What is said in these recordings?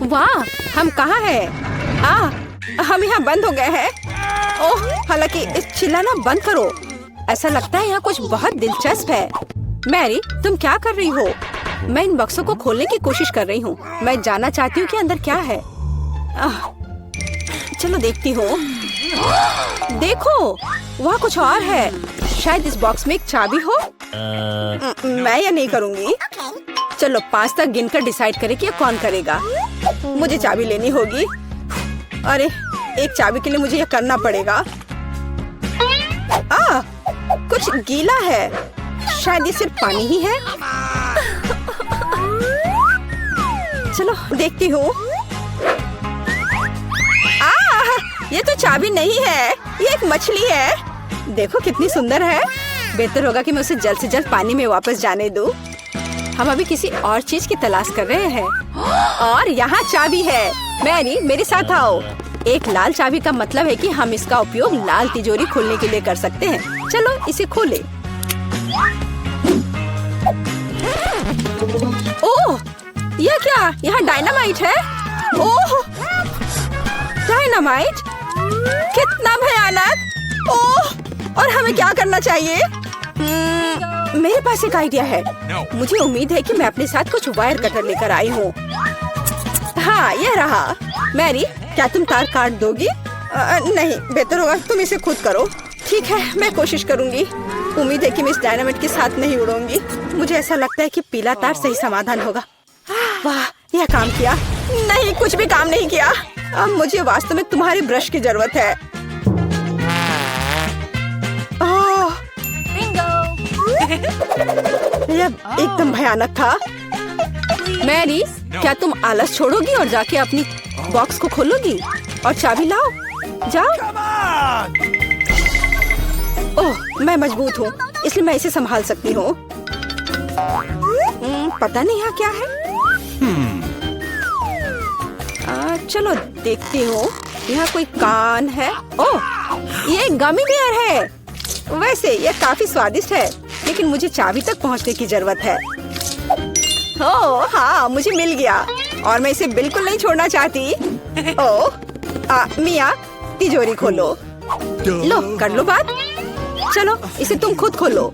वाह, हम कहाँ हैं? हम यहाँ बंद हो गए हैं। ओह, हालांकि इस चिल्लाना बंद करो। ऐसा लगता है यहाँ कुछ बहुत दिलचस्प है। मैरी, तुम क्या कर रही हो? मैं इन बक्सों को खोलने की कोशिश कर रही हूँ। मैं जानना चाहती हूँ कि अंदर क्या है। चलो देखती हूँ। देखो, वहाँ कुछ और है। शायद इस बॉक्स में एक चाबी हो। मैं ये नहीं करूँगी। चलो 5 तक गिनकर डिसाइड करें कि ये कौन करेगा। मुझे चाबी लेनी होगी। अरे, एक चाबी के लिए मुझे ये करना पड़ेगा। कुछ गीला है। शायद ये सिर्फ पानी ही है। चलो देखती हूँ। ये तो चाबी नहीं है, ये एक मछली है। देखो कितनी सुंदर है। बेहतर होगा कि मैं उसे जल्द से जल्द पानी में वापस जाने दूँ। हम अभी किसी और चीज की तलाश कर रहे हैं। और यहाँ चाबी है। मैरी, मेरे साथ आओ। एक लाल चाबी का मतलब है कि हम इसका उपयोग लाल तिजोरी खोलने के लिए कर सकते हैं। चलो इसे खोलें। ओह, यह क्या? यहाँ डायनामाइट है। ओह, डायनामाइट? कितना भयानक। ओह, और हमें क्या करना चाहिए? मेरे पास एक आइडिया है। मुझे उम्मीद है कि मैं अपने साथ कुछ वायर कटर लेकर आई हूँ। हाँ, यह रहा। मैरी, क्या तुम तार काट दोगी? नहीं, बेहतर होगा तुम इसे खुद करो। ठीक है, मैं कोशिश करूँगी। उम्मीद है कि मैं इस डायनामाइट के साथ नहीं उड़ूंगी। मुझे ऐसा लगता है कि पीला तार सही समाधान होगा। वाह, यह काम किया। नहीं, कुछ भी काम नहीं किया। अब मुझे वास्तव में तुम्हारी ब्रश की जरूरत है। यह एकदम भयानक था। मैरी, क्या तुम आलस छोड़ोगी और जाके अपनी बॉक्स को खोलोगी? और चाबी लाओ, जाओ। ओह, मैं मजबूत हूँ, इसलिए मैं इसे संभाल सकती हूँ। पता नहीं यहाँ क्या है। चलो देखती हूँ। यहाँ कोई कान है। ओह, ये गमी बेयर है। वैसे ये काफी स्वादिष्ट है, लेकिन मुझे चाबी तक पहुँचने की जरूरत है। ओह हाँ, मुझे मिल गया और मैं इसे बिल्कुल नहीं छोड़ना चाहती। ओह, मिया, तिजोरी खोलो। लो, कर लो बात। चलो इसे तुम खुद खोलो।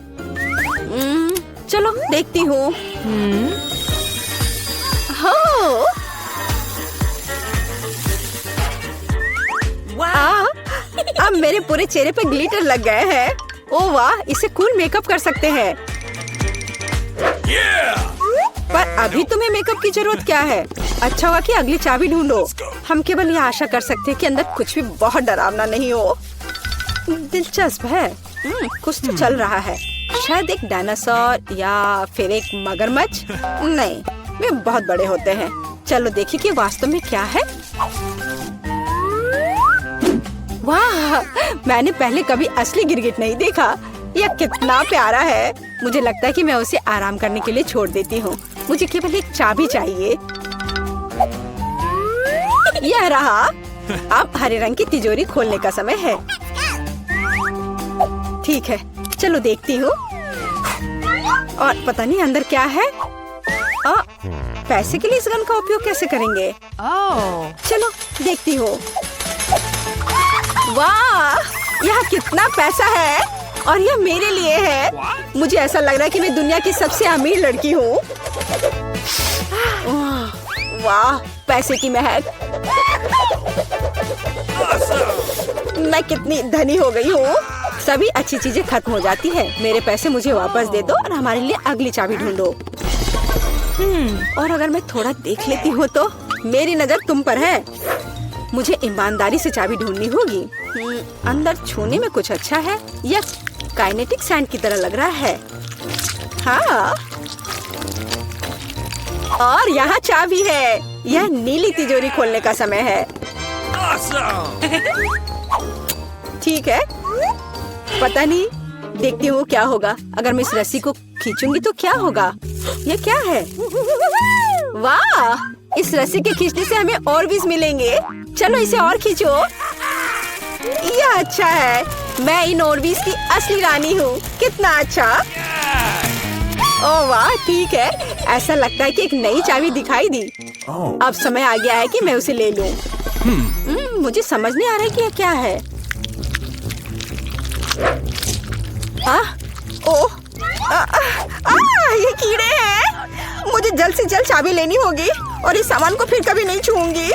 चलो देखती हूँ। अब मेरे पूरे चेहरे पे ग्लिटर लग गए हैं। ओह वाह, इसे कूल मेकअप कर सकते हैं। पर अभी तुम्हें मेकअप की जरूरत क्या है? अच्छा हुआ कि अगली चाबी ढूंढो। हम केवल यह आशा कर सकते हैं कि अंदर कुछ भी बहुत डरावना नहीं हो। दिलचस्प है। कुछ तो चल रहा है। शायद एक डायनासोर या फिर एक मगरमच्छ। नहीं, वे बहुत बड़े होते हैं। चलो देखिए कि वास्तव में क्या है। वाह, मैंने पहले कभी असली गिरगिट नहीं देखा। यह कितना प्यारा है। मुझे लगता है कि मैं उसे आराम करने के लिए छोड़ देती हूँ। मुझे केवल एक चाबी चाहिए। यह रहा। अब हरे रंग की तिजोरी खोलने का समय है। ठीक है, चलो देखती हूँ। और पता नहीं अंदर क्या है। पैसे के लिए इस गन का उपयोग कैसे करेंगे? चलो देखती हूँ। वाह, यह कितना पैसा है और यह मेरे लिए है। मुझे ऐसा लग रहा है कि मैं दुनिया की सबसे अमीर लड़की हूँ। वाह, पैसे की महक। मैं कितनी धनी हो गई हूँ। सभी अच्छी चीजें खत्म हो जाती है। मेरे पैसे मुझे वापस दे दो और हमारे लिए अगली चाबी ढूंढो। और अगर मैं थोड़ा देख लेती हूँ तो मेरी नजर तुम पर है। मुझे ईमानदारी से चाबी ढूंढनी होगी। अंदर छूने में कुछ अच्छा है। यह काइनेटिक सैंड की तरह लग रहा है। हाँ, और यहाँ चाबी है। यह नीली तिजोरी खोलने का समय है। ठीक है, पता नहीं, देखती हूँ क्या होगा। अगर मैं इस रस्सी को खींचूंगी तो क्या होगा? यह क्या है? वाह, इस रस्सी के खींचने से हमें और बीज मिलेंगे। चलो इसे और खींचो। यह अच्छा है। मैं इन ऑर्बिस की असली रानी हूँ। कितना अच्छा। ओह वाह, ठीक है। ऐसा लगता है कि एक नई चाबी दिखाई दी। अब समय आ गया है कि मैं उसे ले लूं। मुझे समझ नहीं आ रहा है कि ये क्या है। ये कीड़े हैं। मुझे जल्द से जल्द चाबी लेनी होगी और इस सामान को फिर कभी नहीं छूऊंगी।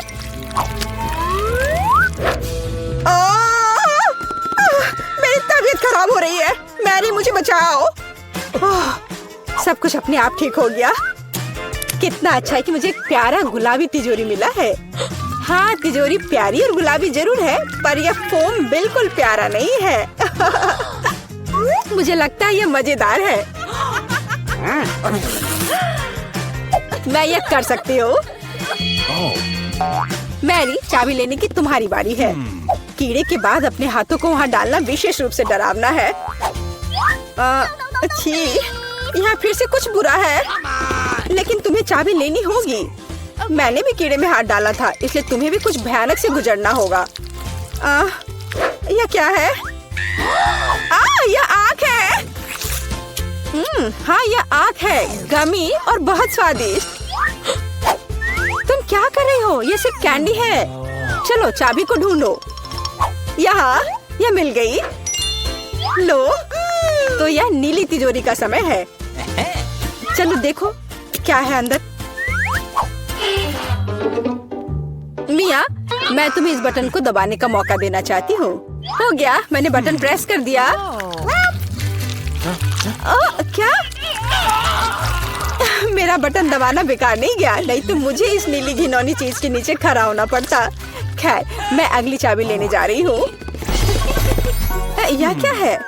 मेरी तबीयत खराब हो रही है। मैरी, मुझे बचाओ। सब कुछ अपने आप ठीक हो गया। कितना अच्छा है कि मुझे एक प्यारा गुलाबी तिजोरी मिला है। हाँ, तिजोरी प्यारी और गुलाबी जरूर है, पर यह फोम बिल्कुल प्यारा नहीं है। मुझे लगता है यह मजेदार है। मैं यह कर सकती हूँ। मैरी, चाबी लेने की तुम्हारी बारी है। कीड़े के बाद अपने हाथों को वहाँ डालना विशेष रूप से डरावना है। अच्छी, यहाँ फिर से कुछ बुरा है, लेकिन तुम्हें चाबी लेनी होगी। मैंने भी कीड़े में हाथ डाला था, इसलिए तुम्हें भी कुछ भयानक से गुजरना होगा। यह क्या है? यह आँख है। हाँ, यह आँख है, गमी और बहुत स्वादिष्ट। तुम क्या कर रही हो? ये सिर्फ कैंडी है। चलो चाबी को ढूंढो। यहाँ, यह मिल गई। लो, तो यह नीली तिजोरी का समय है। चलो देखो क्या है अंदर। मिया, मैं तुम्हें इस बटन को दबाने का मौका देना चाहती हूँ। हो गया, मैंने बटन प्रेस कर दिया। क्या? मेरा बटन दबाना बेकार नहीं गया, नहीं तो मुझे इस नीली घिनौनी चीज के नीचे खड़ा होना पड़ता। खैर, मैं अगली चाबी लेने जा रही हूँ। यह क्या है?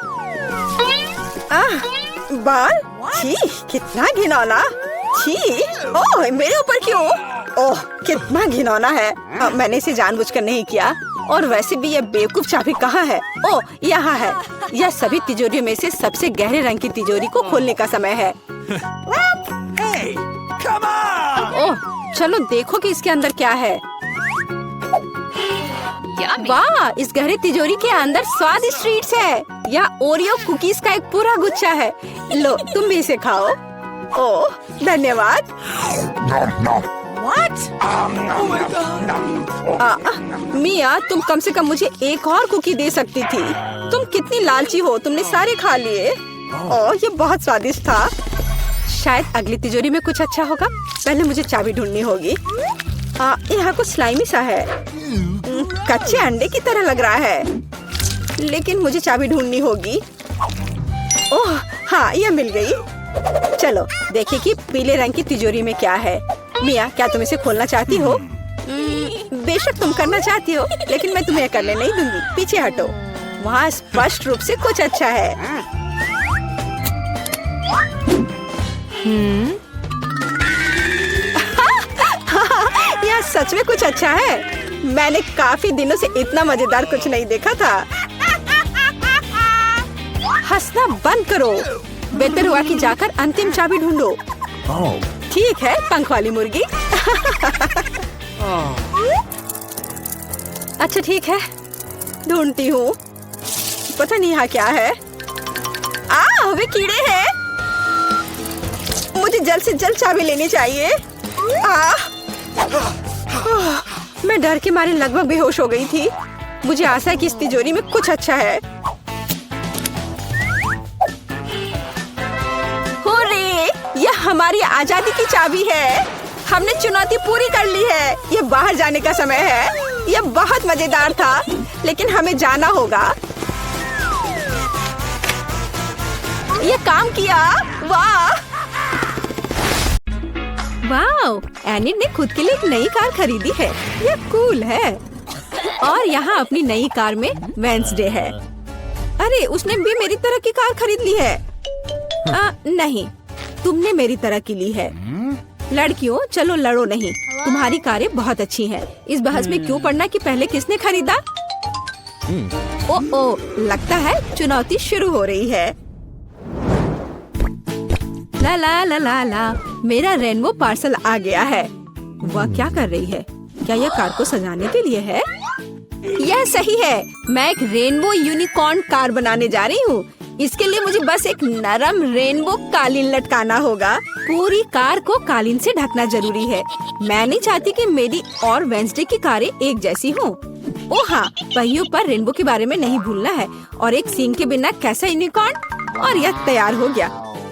बाल? छी, कितना घिनौना। छी, ओह, मेरे ऊपर क्यों? ओह, कितना घिनौना है। मैंने इसे जानबूझकर नहीं किया। और वैसे भी यह बेवकूफ चाबी कहाँ है? ओह, यहाँ है। यह सभी तिजोरियों में से सबसे गहरे रंग की तिजोरी को खोलने का समय है। ओह, चलो देखो कि इसके अंदर क्या है। वाह, इस गहरे तिजोरी के अंदर स्वादिष्ट ट्रीट्स है। यह ओरियो कुकीज का एक पूरा गुच्छा है। लो, तुम भी इसे खाओ। ओह, धन्यवाद। मिया, तुम कम से कम मुझे एक और कुकी दे सकती थी। तुम कितनी लालची हो, तुमने सारे खा लिए। ओह, ये बहुत स्वादिष्ट था। शायद अगली तिजोरी में कुछ अच्छा होगा। पहले मुझे चाबी ढूंढनी होगी। यहाँ कुछ स्लाइमी सा है। कच्चे अंडे की तरह लग रहा है, लेकिन मुझे चाबी ढूंढनी होगी। ओह हाँ, यह मिल गई। चलो देखिए कि पीले रंग की तिजोरी में क्या है। मिया, क्या तुम इसे खोलना चाहती हो? बेशक तुम करना चाहती हो, लेकिन मैं तुम्हें करने नहीं दूंगी। पीछे हटो। वहाँ स्पष्ट रूप से कुछ अच्छा है। यह सच में कुछ अच्छा है। मैंने काफी दिनों से इतना मजेदार कुछ नहीं देखा था। हंसना बंद करो। बेहतर हुआ कि जाकर अंतिम चाबी ढूंढो। ठीक है, पंख वाली मुर्गी। अच्छा ठीक है, ढूंढती हूँ। पता नहीं यहाँ क्या है। वे कीड़े हैं। मुझे जल्द से जल्द चाबी लेनी चाहिए। मैं डर के मारे लगभग बेहोश हो गई थी। मुझे आशा है कि इस तिजोरी में कुछ अच्छा है। होरे! यह हमारी आजादी की चाबी है। हमने चुनौती पूरी कर ली है। ये बाहर जाने का समय है। यह बहुत मजेदार था, लेकिन हमें जाना होगा। यह काम किया। वाह! वाओ! एनिड ने खुद के लिए एक नई कार खरीदी है। यह कूल है। और यहाँ अपनी नई कार में वेंसडे है। अरे, उसने भी मेरी तरह की कार खरीद ली है। नहीं, तुमने मेरी तरह की ली है। लड़कियों, चलो लड़ो नहीं। तुम्हारी कारें बहुत अच्छी हैं। इस बहस में क्यों पड़ना कि पहले किसने खरीदा? ओ, लगता है चुनौती शुरू हो रही है। ला ला ला ला ला, मेरा रेनबो पार्सल आ गया है। वह क्या कर रही है? क्या यह कार को सजाने के लिए है? यह सही है। मैं एक रेनबो यूनिकॉर्न कार बनाने जा रही हूँ। इसके लिए मुझे बस एक नरम रेनबो कालीन लटकाना होगा। पूरी कार को कालीन से ढकना जरूरी है। मैं नहीं चाहती कि मेरी और वेंसडे की कारें एक जैसी हों। ओ हाँ, पहियों पर रेनबो के बारे में नहीं भूलना है। और एक सींग के बिना कैसा यूनिकॉर्न। और यह तैयार हो गया।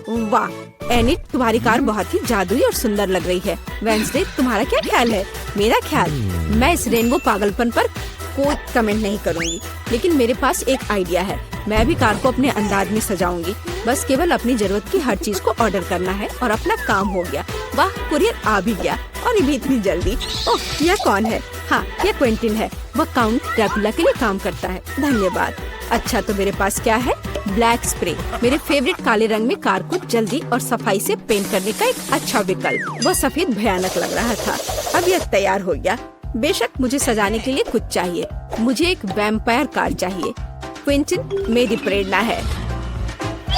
वाह एनिट, तुम्हारी कार बहुत ही जादुई और सुंदर लग रही है। वेंसडे, तुम्हारा क्या ख्याल है? मेरा ख्याल, मैं इस रेनबो पागलपन पर कोई कमेंट नहीं करूँगी, लेकिन मेरे पास एक आइडिया है। मैं भी कार को अपने अंदाज में सजाऊंगी। बस केवल अपनी जरूरत की हर चीज को ऑर्डर करना है और अपना काम हो गया। वाह, कुरियर आ भी गया और ये भी इतनी जल्दी। ओह, यह कौन है? हाँ, यह क्विंटिन है। वह काउंट ड्रैकुला के लिए काम करता है। धन्यवाद। अच्छा, तो मेरे पास क्या है? ब्लैक स्प्रे, मेरे फेवरेट काले रंग में कार को जल्दी और सफाई से पेंट करने का एक अच्छा विकल्प। वह सफेद भयानक लग रहा था। अब यह तैयार हो गया। बेशक मुझे सजाने के लिए कुछ चाहिए। मुझे एक वैम्पायर कार चाहिए। क्विंटिन मेरी प्रेरणा है।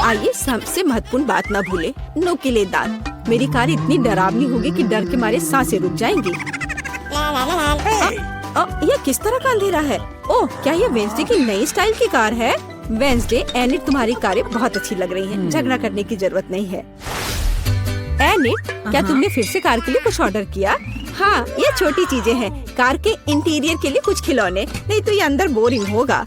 आइए सबसे महत्वपूर्ण बात न भूले, नुकीले दांत। मेरी कार इतनी डरावनी होगी कि डर के मारे सांसें रुक जाएंगी। यह किस तरह का अंधेरा है? ओह, क्या यह वेंसडे की नई स्टाइल की कार है? वेंसडे, एनिट, तुम्हारी कारें बहुत अच्छी लग रही हैं। झगड़ा करने की जरूरत नहीं है। एनिट, क्या तुमने फिर से कार के लिए कुछ ऑर्डर किया? हाँ, ये छोटी चीजें हैं। कार के इंटीरियर के लिए कुछ खिलौने, नहीं तो ये अंदर बोरिंग होगा।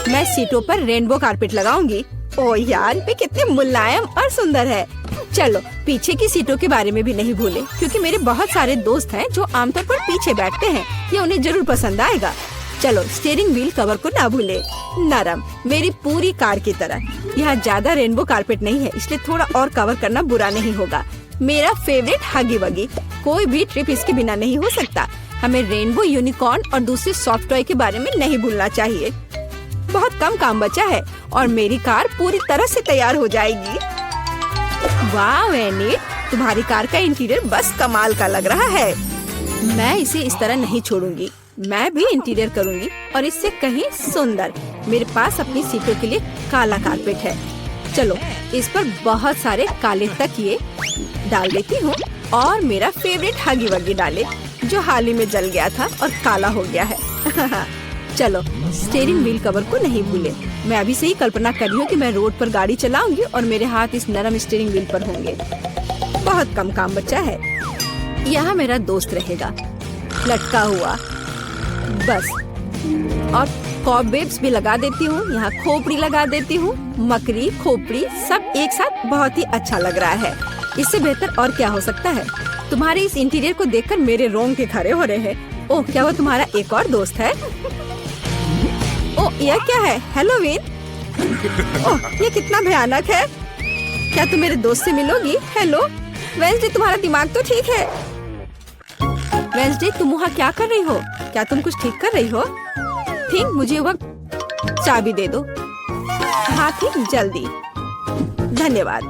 मैं सीटों पर रेनबो कारपेट लगाऊंगी। ओह यार, ये कितने मुलायम और सुंदर है। चलो, पीछे की सीटों के बारे में भी नहीं भूले, क्योंकि मेरे बहुत सारे दोस्त हैं जो आमतौर पर पीछे बैठते हैं। ये उन्हें जरूर पसंद आएगा। चलो, स्टीयरिंग व्हील कवर को ना भूले, नरम, मेरी पूरी कार की तरह। यहाँ ज्यादा रेनबो कारपेट नहीं है, इसलिए थोड़ा और कवर करना बुरा नहीं होगा। मेरा फेवरेट हगी वगी, कोई भी ट्रिप इसके बिना नहीं हो सकता। हमें रेनबो, यूनिकॉर्न और दूसरे सॉफ्ट टॉय के बारे में नहीं भूलना चाहिए। बहुत कम काम बचा है और मेरी कार पूरी तरह से तैयार हो जाएगी। वाह एनिट, तुम्हारी कार का इंटीरियर बस कमाल का लग रहा है। मैं इसे इस तरह नहीं छोड़ूंगी। मैं भी इंटीरियर करूंगी और इससे कहीं सुंदर। मेरे पास अपनी सीटों के लिए काला कारपेट है। चलो, इस पर बहुत सारे काले तकिए डाल देती हूँ और मेरा फेवरेट हगी वगी डाले, जो हाल ही में जल गया था और काला हो गया है। चलो, स्टीयरिंग व्हील कवर को नहीं भूले। मैं अभी से ही कल्पना कर रही हूँ कि मैं रोड पर गाड़ी चलाऊंगी और मेरे हाथ इस नरम स्टीयरिंग व्हील पर होंगे। बहुत कम काम बचा है। यहाँ मेरा दोस्त रहेगा, लटका हुआ, बस। और कॉबवेब्स भी लगा देती हूँ। यहाँ खोपड़ी लगा देती हूँ। मकड़ी, खोपड़ी सब एक साथ बहुत ही अच्छा लग रहा है। इससे बेहतर और क्या हो सकता है? तुम्हारे इस इंटीरियर को देखकर मेरे रोंगटे खड़े हो रहे हैं। ओह, क्या वो तुम्हारा एक और दोस्त है? ओह, यह क्या है? हैलोवीन। ओह, ये कितना भयानक है। क्या तुम मेरे दोस्त से मिलोगी? हेलो वेंसडे, तुम्हारा दिमाग तो ठीक है? वेंसडे, तुम वहाँ क्या कर रही हो? क्या तुम कुछ ठीक कर रही हो? थिंक, मुझे वह चाबी दे दो। हाँ थिंक, जल्दी। धन्यवाद।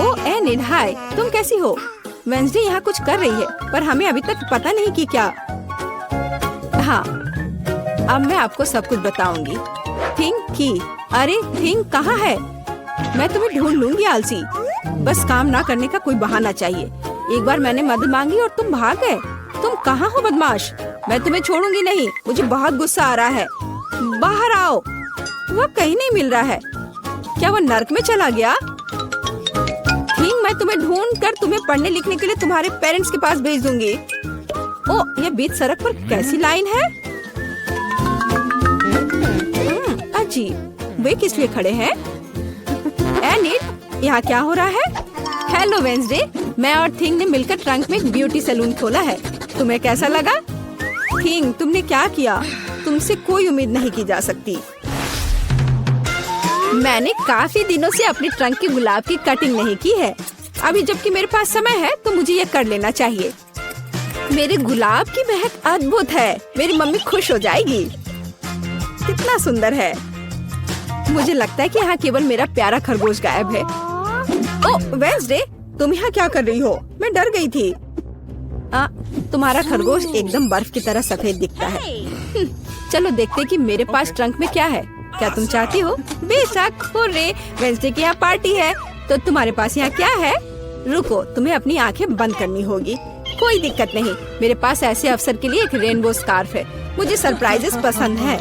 ओह एनिट, हाय, तुम कैसी हो? वेंसडे यहाँ कुछ कर रही है, पर हमें अभी तक पता नहीं कि क्या। हाँ, अब मैं आपको सब कुछ बताऊंगी। थिंक की, अरे थिंक कहाँ है? मैं तुम्हें ढूंढ लूंगी आलसी। बस काम ना करने का कोई बहाना चाहिए। एक बार मैंने मदद मांगी और तुम भाग गए। तुम कहाँ हो बदमाश? मैं तुम्हें छोड़ूंगी नहीं। मुझे बहुत गुस्सा आ रहा है। बाहर आओ। वह कहीं नहीं मिल रहा है। क्या वो नर्क में चला गया? थिंक, मैं तुम्हें ढूंढ कर तुम्हें पढ़ने लिखने के लिए तुम्हारे पेरेंट्स के पास भेज दूंगी। ओह, ये बीच सड़क पर कैसी लाइन है? अजीब, वे किस लिए खड़े हैं? एनिट, यहाँ क्या हो रहा है? हेलो वेंसडे, मैं और थिंग ने मिलकर ट्रंक में एक ब्यूटी सैलून खोला है। तुम्हें कैसा लगा? थिंग, तुमने क्या किया? तुमसे कोई उम्मीद नहीं की जा सकती। मैंने काफी दिनों से अपने ट्रंक की गुलाब की कटिंग नहीं की है। अभी जबकि मेरे पास समय है तो मुझे ये कर लेना चाहिए। मेरे गुलाब की महक अद्भुत है। मेरी मम्मी खुश हो जाएगी। कितना सुंदर है। मुझे लगता है कि यहाँ केवल मेरा प्यारा खरगोश गायब है। ओह वेंसडे, तुम यहाँ क्या कर रही हो? मैं डर गई थी। तुम्हारा खरगोश एकदम बर्फ की तरह सफेद दिखता है। चलो देखते कि मेरे पास ट्रंक में क्या है। क्या तुम चाहती हो? बेशक। हुर्रे, वेंसडे की यहाँ पार्टी है। तो तुम्हारे पास यहाँ क्या है? रुको, तुम्हें अपनी आंखें बंद करनी होगी। कोई दिक्कत नहीं, मेरे पास ऐसे अवसर के लिए एक रेनबो स्कार्फ है। मुझे सरप्राइजेस पसंद है।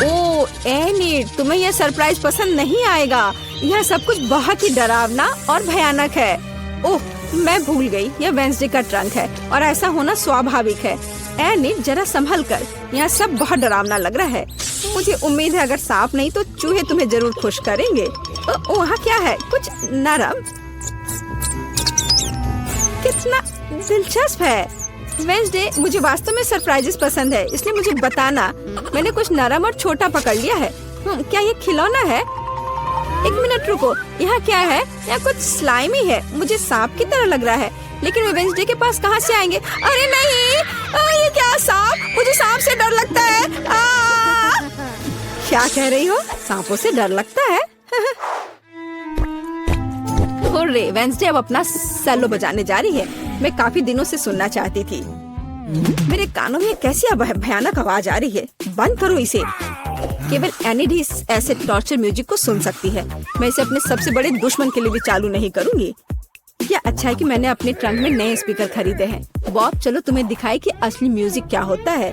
ओह एनिट, तुम्हें यह सरप्राइज पसंद नहीं आएगा। यह सब कुछ बहुत ही डरावना और भयानक है। ओह, मैं भूल गई, यह वेंसडे का ट्रंक है और ऐसा होना स्वाभाविक है। एनिट, जरा संभल कर, यहाँ सब बहुत डरावना लग रहा है। मुझे उम्मीद है अगर सांप नहीं तो चूहे तुम्हें जरूर खुश करेंगे। वहाँ क्या है? कुछ नरम। कितना दिलचस्प है। वेंसडे, मुझे वास्तव में सरप्राइजेस पसंद है, इसलिए मुझे बताना। मैंने कुछ नरम और छोटा पकड़ लिया है। क्या ये खिलौना है? एक मिनट रुको, यहाँ क्या है? यहाँ कुछ स्लाइमी है, मुझे सांप की तरह लग रहा है, लेकिन वे वेंसडे के पास कहाँ से आएंगे? अरे नहीं, ये क्या सांप? मुझे सांप से डर लगता है। क्या कह रही हो? सांपों से डर लगता है? रे, वेंसडे अब अपना सेलो बजाने जा रही है। मैं काफी दिनों से सुनना चाहती थी। मेरे कानों में कैसी भयानक आवाज आ रही है। बंद करो इसे। केवल एनिट ही ऐसे टॉर्चर म्यूजिक को सुन सकती है। मैं इसे अपने सबसे बड़े दुश्मन के लिए भी चालू नहीं करूंगी। क्या अच्छा है कि मैंने अपने ट्रंक में नए स्पीकर खरीदे हैं। बॉब, चलो तुम्हें दिखाए कि असली म्यूजिक क्या होता है।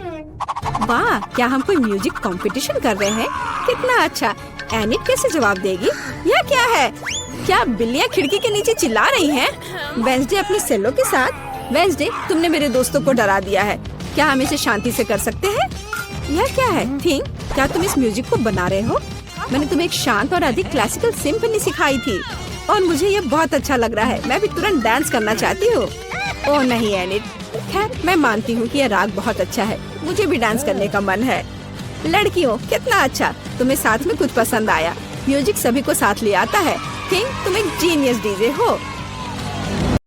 वाह, क्या हम कोई म्यूजिक कंपटीशन कर रहे हैं? कितना अच्छा। एनिट कैसे जवाब देगी? यह क्या है? क्या बिल्लियाँ खिड़की के नीचे चिल्ला रही हैं? वेंसडे अपने सेलो के साथ। वेंसडे, तुमने मेरे दोस्तों को डरा दिया है। क्या हम इसे शांति से कर सकते हैं? यह क्या है? थिंक, क्या तुम इस म्यूजिक को बना रहे हो? मैंने तुम्हें एक शांत और अधिक क्लासिकल सिम्फनी सिखाई थी और मुझे ये बहुत अच्छा लग रहा है। मैं भी तुरंत डांस करना चाहती हूँ। ओह नहीं एनिट, खैर मैं मानती हूँ कि यह राग बहुत अच्छा है। मुझे भी डांस करने का मन है। लड़कियों, कितना अच्छा, तुम्हें साथ में कुछ पसंद आया। म्यूजिक सभी को साथ ले आता है। थिंक, तुम एक जीनियस डीजे हो।